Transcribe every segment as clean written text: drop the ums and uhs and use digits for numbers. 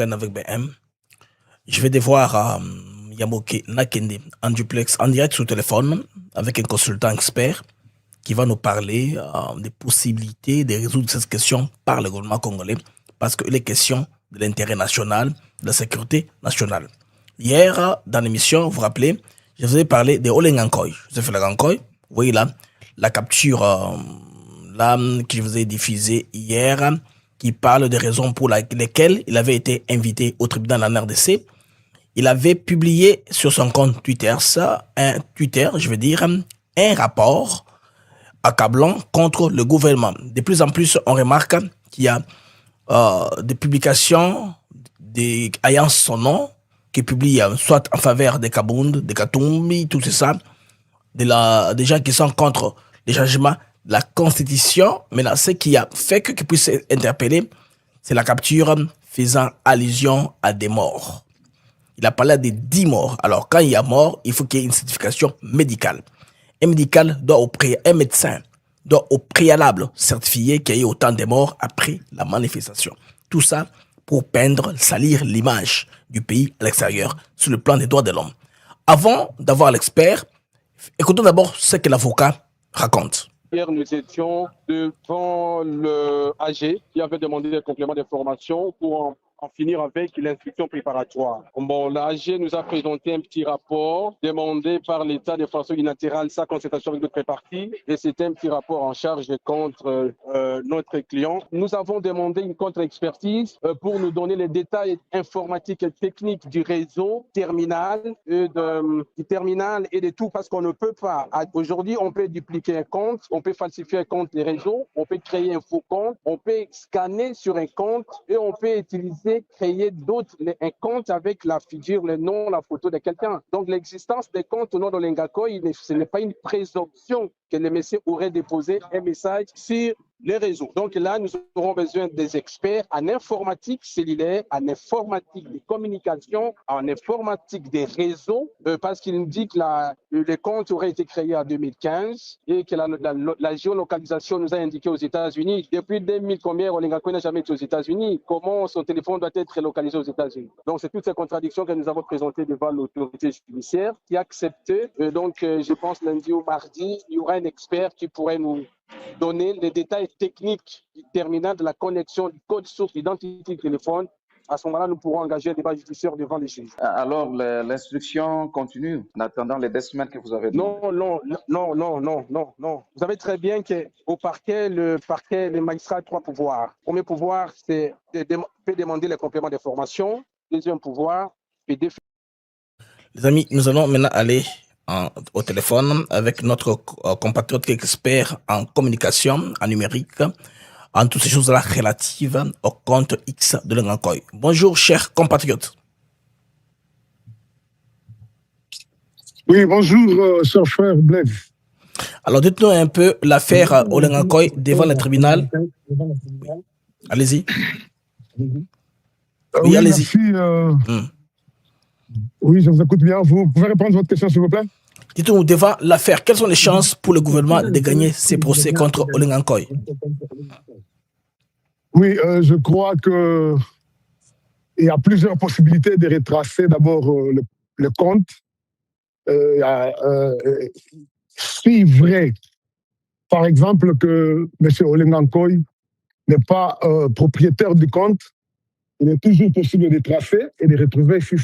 avec BM. Je vais devoir Yamoke Nakende en duplex, en direct sur téléphone, avec un consultant expert qui va nous parler des possibilités de résoudre cette question par le gouvernement congolais, parce qu'il est question de l'intérêt national, de la sécurité nationale. Hier, dans l'émission, vous vous rappelez, je vous ai parlé de Olengankoy. Je vous ai fait la Gankoy. Vous voyez là, la capture là, que je vous ai diffusée hier, qui parle des raisons pour lesquelles il avait été invité au tribunal en RDC. Il avait publié sur son compte Twitter, un rapport accablant contre le gouvernement. De plus en plus, on remarque qu'il y a des publications ayant son nom qui publient soit en faveur des Kabound, des Katumbi, tout ça, des gens qui sont contre les changements de la Constitution. Mais là, ce qui a fait qu'ils puissent interpeller, c'est la capture faisant allusion à des morts. Il a parlé de 10 morts. Alors, quand il y a mort, il faut qu'il y ait une certification médicale. Un médecin doit au préalable certifier qu'il y ait autant de morts après la manifestation. Tout ça pour peindre, salir l'image du pays à l'extérieur sur le plan des droits de l'homme. Avant d'avoir l'expert, écoutons d'abord ce que l'avocat raconte. Hier, nous étions devant le AG qui avait demandé des compléments d'information pour en finir avec l'instruction préparatoire. Bon, l'AG nous a présenté un petit rapport demandé par l'État de façon unilatérale sa concertation avec d'autres parties, et c'était un petit rapport en charge contre notre client. Nous avons demandé une contre-expertise pour nous donner les détails informatiques et techniques du réseau terminal, du terminal et de tout, parce qu'on ne peut pas. Aujourd'hui, on peut dupliquer un compte, on peut falsifier un compte des réseaux, on peut créer un faux compte, on peut scanner sur un compte et on peut créer d'autres, un compte avec la figure, le nom, la photo de quelqu'un. Donc l'existence des comptes au nom de l'Olengankoy, ce n'est pas une présomption que le monsieur aurait déposé un message sur les réseaux. Donc là, nous aurons besoin des experts en informatique cellulaire, en informatique de communication, en informatique des réseaux, parce qu'il nous dit que le compte aurait été créé en 2015 et que la géolocalisation nous a indiqué aux États-Unis. Depuis 2000, combien Olengankoy n'a jamais été aux États-Unis? Comment son téléphone doit être localisé aux États-Unis? Donc, c'est toutes ces contradictions que nous avons présentées devant l'autorité judiciaire qui a accepté. Donc, je pense lundi ou mardi, il y aura un expert qui pourrait nous donner les détails techniques du terminal, de la connexion, du code source, d'identité du téléphone. À ce moment-là, nous pourrons engager un débat judiciaire devant les juges. Alors, l'instruction continue en attendant les 2 semaines que vous avez demandé? Non. Vous savez très bien qu'au parquet, les magistrats ont 3 pouvoirs. Le premier pouvoir, c'est peut demander les compléments d'information. Deuxième pouvoir, peut définir. Les amis, nous allons maintenant aller au téléphone avec notre compatriote expert en communication, en numérique, en toutes ces choses-là relatives au compte X de l'Olengankoy. Bonjour, cher compatriote. Oui, bonjour, cher frère Blaise. Alors, dites-nous un peu l'affaire Olengankoy devant le tribunal. Allez-y. Oui, allez-y. Merci. Oui, je vous écoute bien. Vous pouvez répondre à votre question, s'il vous plaît? Dites-nous, devant l'affaire, quelles sont les chances pour le gouvernement de gagner ces procès contre Olengankoy? Oui, je crois qu'il y a plusieurs possibilités de retracer d'abord le compte. Si vrai, par exemple, que M. Olengankoy n'est pas propriétaire du compte, il est toujours possible de tracer et de retrouver si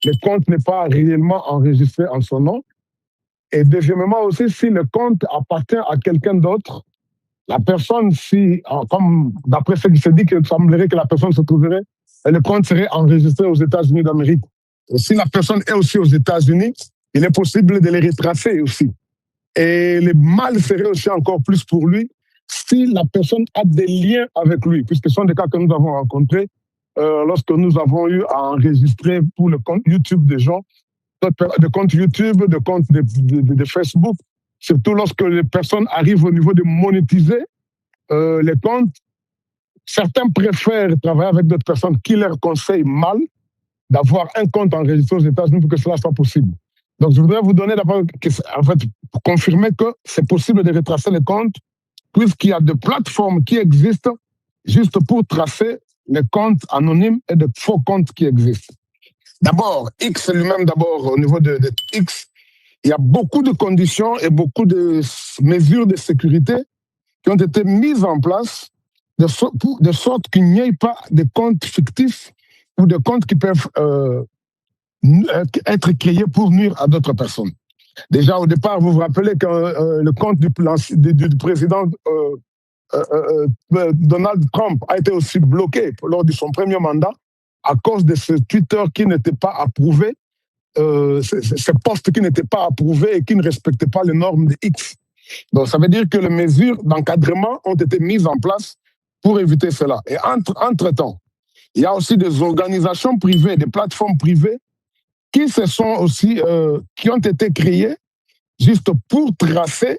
le compte n'est pas réellement enregistré en son nom. Et deuxièmement aussi, si le compte appartient à quelqu'un d'autre, la personne, comme d'après ce qui se dit, il semblerait que la personne se trouverait, et le compte serait enregistré aux États-Unis d'Amérique. Et si la personne est aussi aux États-Unis, il est possible de les retracer aussi. Et le mal serait aussi encore plus pour lui si la personne a des liens avec lui, puisque ce sont des cas que nous avons rencontrés lorsque nous avons eu à enregistrer pour le compte YouTube des gens, de comptes YouTube, de comptes de Facebook, surtout lorsque les personnes arrivent au niveau de monétiser les comptes. Certains préfèrent travailler avec d'autres personnes qui leur conseillent mal d'avoir un compte enregistré aux États-Unis pour que cela soit possible. Donc, je voudrais vous donner d'abord, en fait, pour confirmer que c'est possible de retracer les comptes, puisqu'il y a des plateformes qui existent juste pour tracer les comptes anonymes et de faux comptes qui existent. D'abord, X lui-même, d'abord, au niveau de X, il y a beaucoup de conditions et beaucoup de mesures de sécurité qui ont été mises en place de sorte qu'il n'y ait pas de comptes fictifs ou de comptes qui peuvent être créés pour nuire à d'autres personnes. Déjà, au départ, vous vous rappelez que le compte du président Donald Trump a été aussi bloqué lors de son premier mandat à cause de ce Twitter qui n'était pas approuvé, ces postes qui n'étaient pas approuvés et qui ne respectaient pas les normes de X. Donc, ça veut dire que les mesures d'encadrement ont été mises en place pour éviter cela. Et entre-temps, il y a aussi des organisations privées, des plateformes privées qui qui ont été créées juste pour tracer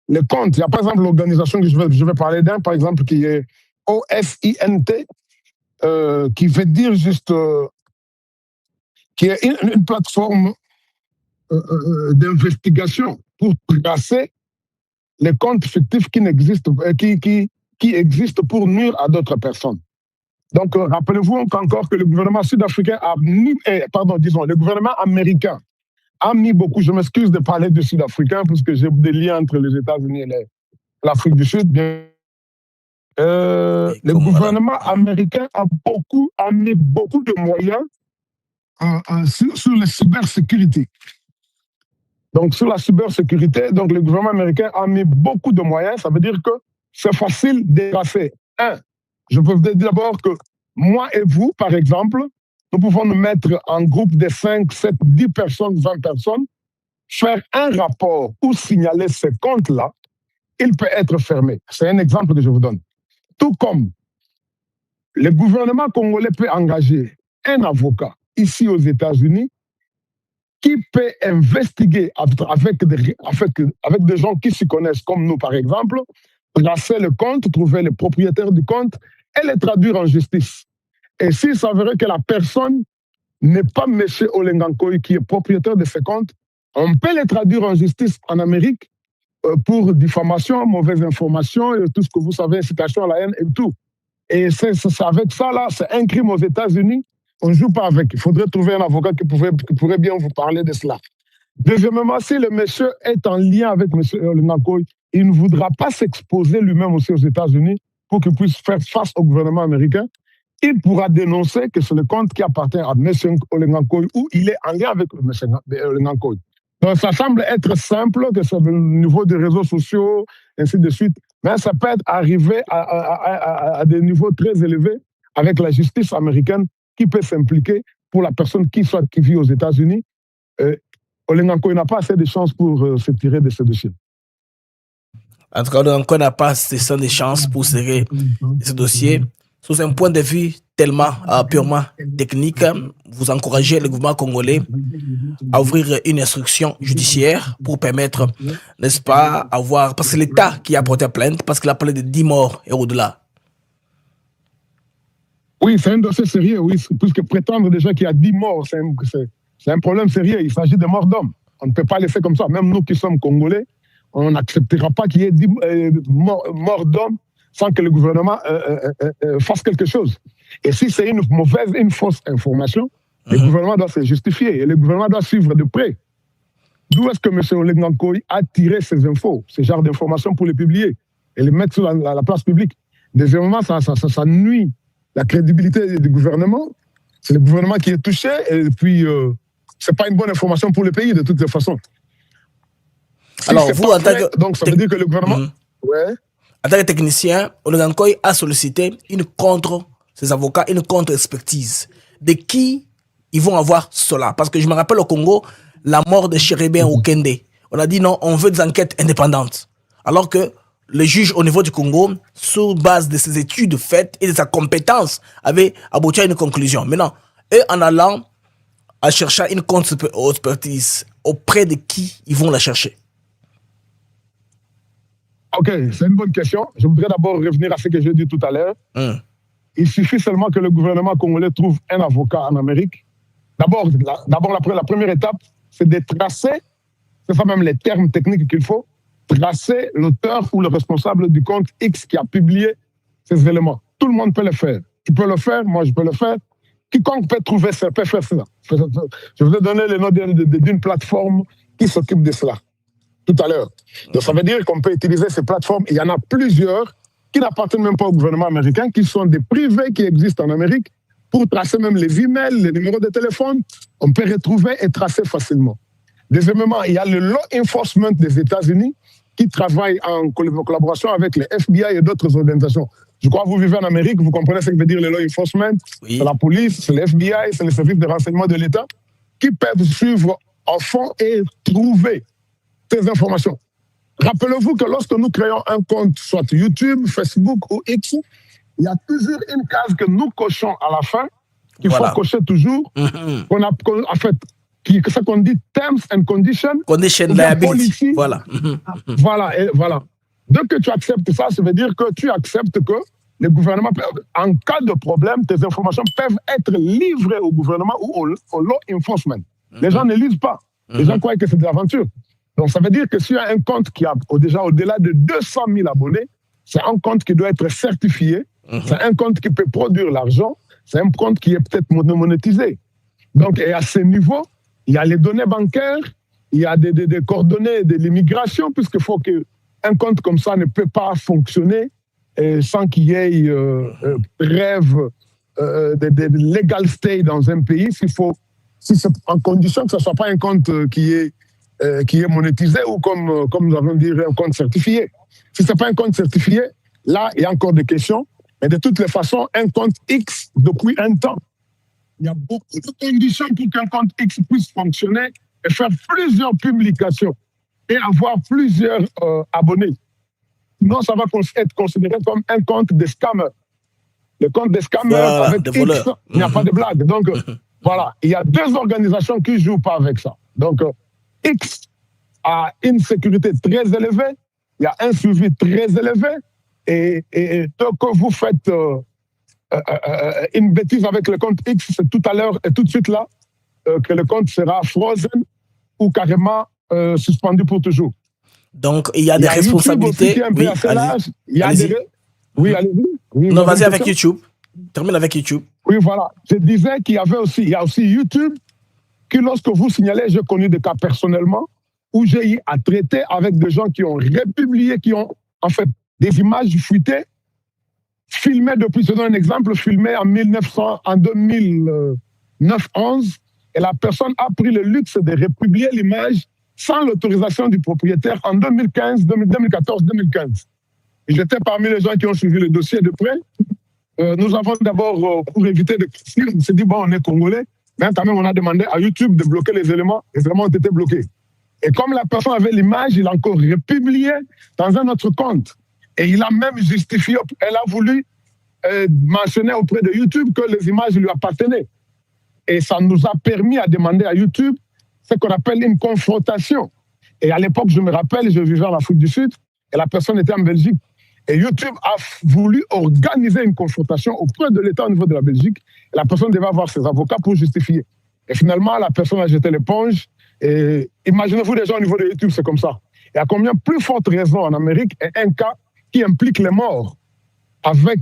les comptes. Il y a par exemple l'organisation que je vais parler d'un, par exemple, qui est OSINT, qui veut dire juste qui est une plateforme d'investigation pour tracer les comptes fictifs qui existent pour nuire à d'autres personnes. Donc, rappelez-vous encore que le gouvernement sud-africain le gouvernement américain a mis beaucoup, je m'excuse de parler du sud-africain parce que j'ai des liens entre les États-Unis et l'Afrique du Sud. Le gouvernement américain a mis beaucoup de moyens sur la cybersécurité. Donc, sur la cybersécurité, donc, le gouvernement américain a mis beaucoup de moyens. Ça veut dire que c'est facile de tracer. Je peux vous dire d'abord que moi et vous, par exemple, nous pouvons nous mettre en groupe de 5, 7, 10 personnes, 20 personnes, faire un rapport ou signaler ce compte-là, il peut être fermé. C'est un exemple que je vous donne. Tout comme le gouvernement congolais peut engager un avocat ici aux États-Unis qui peut investiguer avec des gens qui s'y connaissent, comme nous par exemple, tracer le compte, trouver le propriétaire du compte et le traduire en justice. Et s'il s'avérait que la personne n'est pas M. Olengankoy qui est propriétaire de ce compte, on peut le traduire en justice en Amérique pour diffamation, mauvaise information et tout ce que vous savez, incitation à la haine et tout. Et c'est avec ça, là, c'est un crime aux États-Unis. On ne joue pas avec. Il faudrait trouver un avocat qui pourrait bien vous parler de cela. Deuxièmement, si le monsieur est en lien avec M. Olengankoy, il ne voudra pas s'exposer lui-même aussi aux États-Unis pour qu'il puisse faire face au gouvernement américain. Il pourra dénoncer que c'est le compte qui appartient à M. Olengankoy ou il est en lien avec M. Olengankoy. Donc, ça semble être simple, que c'est au niveau des réseaux sociaux, ainsi de suite, mais ça peut arriver à des niveaux très élevés avec la justice américaine qui peut s'impliquer pour la personne qui vit aux États-Unis. Olengankoy n'a pas assez de chances pour se tirer de ce dossier. En tout cas, Olengankoy n'a pas assez de chances pour se tirer de ce dossier. Sous un point de vue tellement purement technique, vous encouragez le gouvernement congolais à ouvrir une instruction judiciaire pour permettre, n'est-ce pas, parce que c'est l'État qui a porté plainte, parce qu'il a parlé de 10 morts et au-delà. Oui, c'est un dossier sérieux, oui, puisque prétendre déjà qu'il y a 10 morts, c'est un problème sérieux. Il s'agit de morts d'hommes. On ne peut pas laisser comme ça. Même nous qui sommes congolais, on n'acceptera pas qu'il y ait 10 morts d'hommes sans que le gouvernement fasse quelque chose. Et si c'est une fausse information, le gouvernement doit se justifier et le gouvernement doit suivre de près. D'où est-ce que M. Olengankoy a tiré ces infos, ce genre d'informations pour les publier et les mettre sur la place publique? Deuxièmement, ça nuit la crédibilité du gouvernement. C'est le gouvernement qui est touché et puis c'est pas une bonne information pour le pays de toutes les façons. Alors, vous, en tant que... Donc, ça veut dire que le gouvernement... Ouais. En tant que technicien, Olengankoy a sollicité ses avocats, une contre-expertise. De qui ils vont avoir cela? Parce que je me rappelle au Congo, la mort de Chérébien Okende. On a dit non, on veut des enquêtes indépendantes. Alors que le juge au niveau du Congo, sur base de ses études faites et de sa compétence, avait abouti à une conclusion. Maintenant, eux, en allant à chercher une contre-expertise, auprès de qui ils vont la chercher? Ok, c'est une bonne question. Je voudrais d'abord revenir à ce que j'ai dit tout à l'heure. Il suffit seulement que le gouvernement congolais trouve un avocat en Amérique. D'abord, la première étape, c'est de tracer, c'est ça même les termes techniques qu'il faut, tracer l'auteur ou le responsable du compte X qui a publié ces éléments. Tout le monde peut le faire. tu peux le faire, moi je peux le faire. Quiconque peut trouver ça, peut faire cela. Je vous ai donné le nom d'une plateforme qui s'occupe de cela tout à l'heure. Donc ça veut dire qu'on peut utiliser ces plateformes. Il y en a plusieurs qui n'appartiennent même pas au gouvernement américain, qui sont des privés qui existent en Amérique pour tracer même les emails, les numéros de téléphone. On peut retrouver et tracer facilement. Deuxièmement, il y a le law enforcement des États-Unis qui travaille en collaboration avec le FBI et d'autres organisations. Je crois que vous vivez en Amérique, vous comprenez ce que veut dire le law enforcement. Oui. C'est la police, c'est le FBI, c'est les services de renseignement de l'État qui peuvent suivre en fond et trouver ces informations. Rappelez-vous que lorsque nous créons un compte, soit YouTube, Facebook ou X, il y a toujours une case que nous cochons à la fin, qu'il faut cocher toujours, en fait, ce qu'on dit terms and conditions. Condition liability. Voilà. Voilà. Dès que tu acceptes ça, ça veut dire que tu acceptes que le gouvernement, en cas de problème, tes informations peuvent être livrées au gouvernement ou au law enforcement. Les gens ne lisent pas. Les gens croient que c'est de l'aventure. Donc, ça veut dire que si y a un compte qui a déjà au-delà de 200 000 abonnés, c'est un compte qui doit être certifié, c'est un compte qui peut produire l'argent, c'est un compte qui est peut-être monétisé. Donc, et à ce niveau, il y a les données bancaires, il y a des coordonnées de l'immigration, puisqu'il faut qu'un compte comme ça ne peut pas fonctionner sans qu'il y ait rêve de legal stay dans un pays. Si c'est en condition que ce ne soit pas un compte qui est monétisé ou comme nous avons dit, un compte certifié. Si ce n'est pas un compte certifié, là, il y a encore des questions. Mais de toutes les façons, un compte X, depuis un temps, il y a beaucoup de conditions pour qu'un compte X puisse fonctionner et faire plusieurs publications et avoir plusieurs abonnés. Sinon, ça va être considéré comme un compte de scammer. Le compte des scammers avec X, il n'y a pas de blague. Donc, voilà, il y a deux organisations qui ne jouent pas avec ça. Donc, X a une sécurité très élevée, il y a un suivi très élevé, et tant que vous faites une bêtise avec le compte X, c'est tout à l'heure et tout de suite là que le compte sera frozen ou carrément suspendu pour toujours. Donc, il y a des responsabilités. Oui, allez-y. Oui, allez-y. Oui, non, vas-y avec YouTube. Termine avec YouTube. Oui, voilà. Je disais qu'il y a aussi YouTube, qui lorsque vous signalez, j'ai connu des cas personnellement, où j'ai eu à traiter avec des gens qui ont republié, qui ont en fait des images fuitées, filmées depuis, je donne un exemple, filmées en 2009-11, et la personne a pris le luxe de republier l'image sans l'autorisation du propriétaire en 2014-2015. J'étais parmi les gens qui ont suivi le dossier de près. Nous avons d'abord, pour éviter de criser, on s'est dit, bon, on est Congolais, mais quand même, on a demandé à YouTube de bloquer les éléments. Les éléments ont été bloqués. Et comme la personne avait l'image, il a encore republié dans un autre compte. Et il a même justifié, elle a voulu mentionner auprès de YouTube que les images lui appartenaient. Et ça nous a permis à demander à YouTube ce qu'on appelle une confrontation. Et à l'époque, je me rappelle, je vivais en Afrique du Sud, et la personne était en Belgique. Et YouTube a voulu organiser une confrontation auprès de l'État au niveau de la Belgique. Et la personne devait avoir ses avocats pour justifier. Et finalement, la personne a jeté l'éponge. Et imaginez-vous déjà au niveau de YouTube, c'est comme ça. Et à combien plus forte raison en Amérique est un cas qui implique les morts avec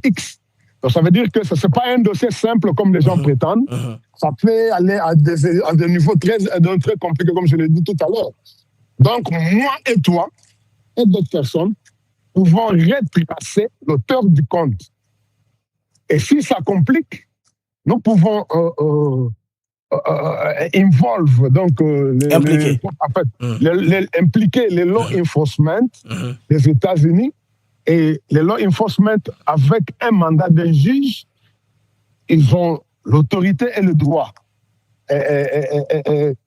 X. Donc ça veut dire que ce n'est pas un dossier simple comme les gens prétendent. Ça peut aller à des niveaux très compliqués, comme je l'ai dit tout à l'heure. Donc, moi et toi, et d'autres personnes, pouvons retracer l'auteur du compte. Et si ça complique, nous pouvons impliquer les law enforcement des États-Unis, et les law enforcement avec un mandat d'un juge, ils ont l'autorité et le droit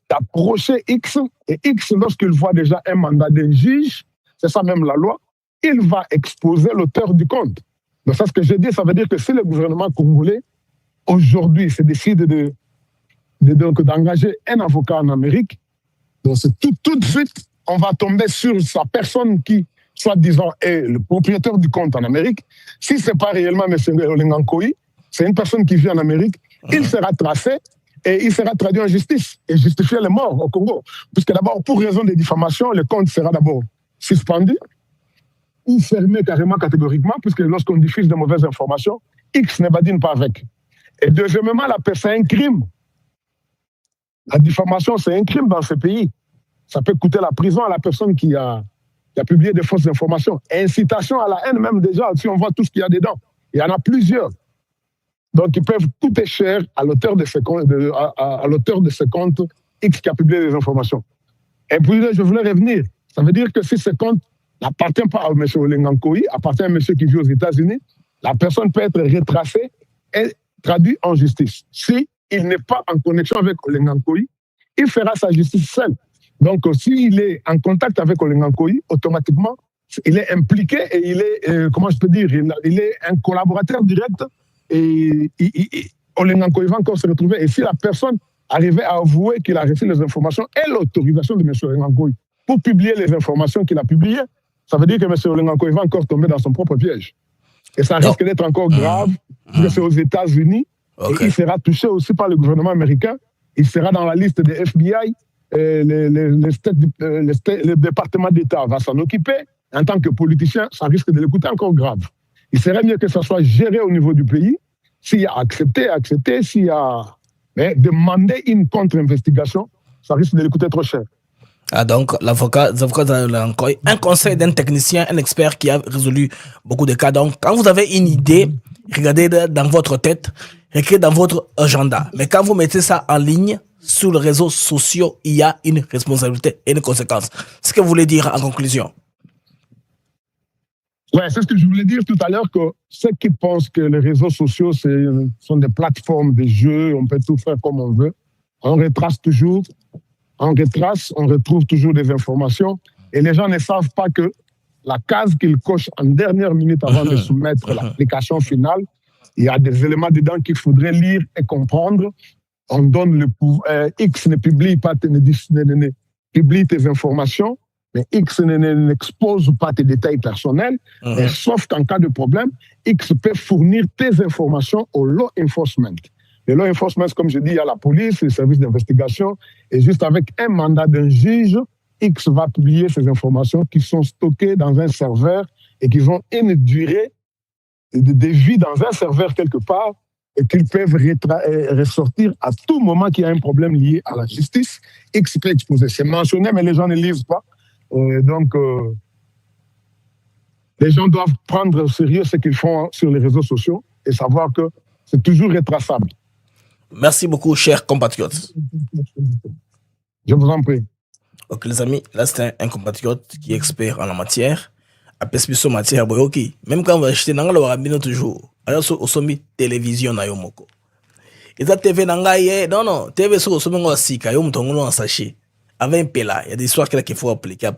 d'approcher X, et X, lorsqu'il voit déjà un mandat d'un juge, c'est ça même la loi, il va exposer l'auteur du compte. Donc ça, ce que je dis, ça veut dire que si le gouvernement congolais, aujourd'hui, se décide d'engager un avocat en Amérique, donc tout de suite, on va tomber sur sa personne qui, soi-disant, est le propriétaire du compte en Amérique. Si ce n'est pas réellement M. Olengankoy, c'est une personne qui vit en Amérique, il sera tracé et il sera traduit en justice et justifier les morts au Congo. Puisque d'abord, pour raison de diffamation, le compte sera d'abord suspendu ou fermé carrément catégoriquement, puisque lorsqu'on diffuse de mauvaises informations, X ne badine pas avec. Et deuxièmement, c'est un crime. La diffamation, c'est un crime dans ce pays. Ça peut coûter la prison à la personne qui a publié des fausses informations. Incitation à la haine, même déjà, si on voit tout ce qu'il y a dedans. Il y en a plusieurs. Donc, ils peuvent coûter cher à l'auteur de ce compte X qui a publié des informations. Et puis, je voulais revenir. Ça veut dire que si ce compte n'appartient pas à M. Olenga Nkoyi, appartient à un monsieur qui vit aux États-Unis, la personne peut être retracée et traduite en justice. Si il n'est pas en connexion avec Olenga Nkoyi, il fera sa justice seul. Donc, s'il est en contact avec Olenga Nkoyi, automatiquement, il est impliqué et il est, comment je peux dire, il est un collaborateur direct et Olenga Nkoyi va encore se retrouver. Et si la personne arrivait à avouer qu'il a reçu les informations et l'autorisation de M. Olenga Nkoyi pour publier les informations qu'il a publiées, ça veut dire que M. Olenga Nkoyi va encore tomber dans son propre piège. Et ça risque d'être encore grave, parce que c'est aux États-Unis, et il sera touché aussi par le gouvernement américain, il sera dans la liste des FBI, le département d'État va s'en occuper. En tant que politicien, ça risque de l'écouter encore grave. Il serait mieux que ça soit géré au niveau du pays, s'il y a accepté, s'il y a demandé une contre-investigation, ça risque de l'écouter trop cher. Ah donc, l'avocat Nkoyi, un conseil d'un technicien, un expert qui a résolu beaucoup de cas. Donc, quand vous avez une idée, regardez dans votre tête, écrivez dans votre agenda. Mais quand vous mettez ça en ligne, sur les réseaux sociaux, il y a une responsabilité et une conséquence. C'est ce que vous voulez dire en conclusion. Ouais, c'est ce que je voulais dire tout à l'heure, que ceux qui pensent que les réseaux sociaux sont des plateformes de jeux, on peut tout faire comme on veut, on retrace toujours, on retrouve toujours des informations et les gens ne savent pas que la case qu'ils cochent en dernière minute avant de soumettre l'application finale, il y a des éléments dedans qu'il faudrait lire et comprendre. On donne le pouvoir, X ne publie pas, publie tes informations, mais X n'expose pas tes détails personnels, mais sauf qu'en cas de problème, X peut fournir tes informations au law enforcement. Le law enforcement, comme je dis, il y a la police, les services d'investigation, et juste avec un mandat d'un juge, X va publier ces informations qui sont stockées dans un serveur et qui ont une durée de vie dans un serveur quelque part et qu'ils peuvent ressortir à tout moment qu'il y a un problème lié à la justice. X peut exposer. C'est mentionné, mais les gens ne lisent pas. Donc, les gens doivent prendre au sérieux ce qu'ils font sur les réseaux sociaux et savoir que c'est toujours retraçable. Merci beaucoup, chers compatriotes. Je vous en prie. Ok, les amis, là, c'est un compatriote qui est expert en la matière. À Pespiso matière, ok. Même quand on va acheter, on va acheter toujours. Alors, au sommet télévision, na yo moko. Et ça, TV, non, TV, sur au sommet, on va sika, yo moutongo en sachet. Avec un pela, il y a des histoires qu'il faut appliquer.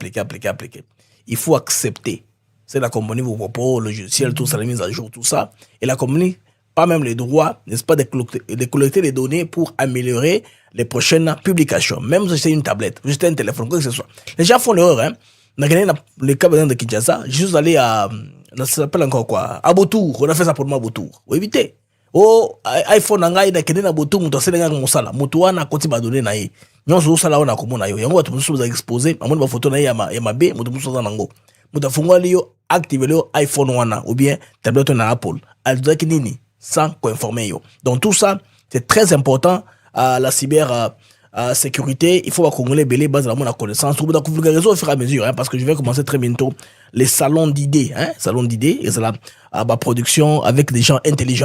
Il faut accepter. C'est la compagnie vous propose, le logiciel, tout ça, la mise à jour, tout ça. Et la compagnie, pas même les droits, n'est-ce pas, de collecter les données pour améliorer les prochaines publications. Même si c'est une tablette, juste un téléphone, quoi que ce soit. Les gens font l'erreur, hein. On a gagné le cas de Kinshasa, juste aller à, ça s'appelle encore quoi, à Botour. On a fait ça pour moi à Botour. Vous évitez. Oh, iPhone nanga ina kende na Botour, muto aselenga ngosala. Muto wana koti ba donné na ye. Nyonso osala wana komona yo. Yango watu muso za exposer, amoni ba photo na ye ya mabe, muto muso za nango. Muto fungwa liyo active le iPhone wana ou bien tablette na Apple. Aldoaki nini sans informer yo. Donc tout ça, c'est très important à la cyber sécurité. Il faut accumuler les bases de la connaissance. Au fur et à mesure, hein, parce que je vais commencer très bientôt les salons d'idées, hein, salons d'idées, et c'est la production avec des gens intelligents.